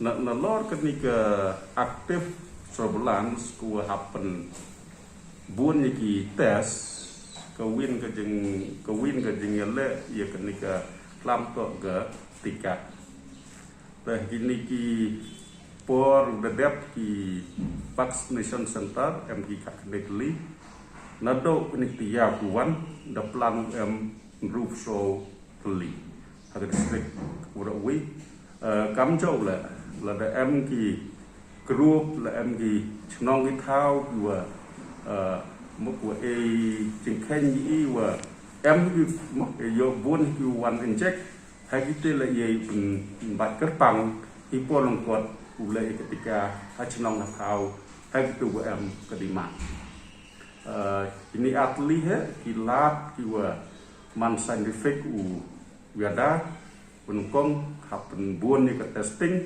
na lor ketika aktif surveillance ku happen buôn như kỳ test kawin ke jeng le ya kenika lam to ke tikat teh kini ki por dedep ki vaccination center MK Kaknekli nado keniktia kuan da plan roof show tuli ada district urawi kam châu là da MK group là MK chnong ki thao wa một của a chính khen nghĩ và em một cái yo buôn cái one inject hay cái tên là gì bài cất bằng thì po lòng quật u lệ ketika hachnong nak thao hay cái tu của em cái đi mạng ini atli he kilat kiwa man scientific u viada penukong happen buôn ni cái testing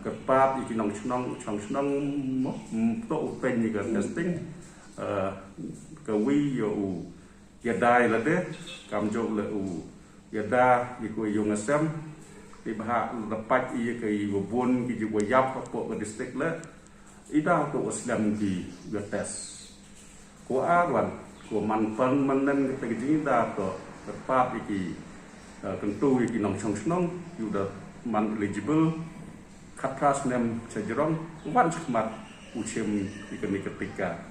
kepat iki nong to open ni cái testing cái vi yo yadai là thế cầm chốt là yada di kue yung asam di bahak lepat iya cái buôn cái juga yap apa ke district lah ida tu aslam di test ko awan ko manpan manen cái gì da to tepat iki tentu iki nong nong sudah man eligible khatras nem sejerong wan semat ucem ketika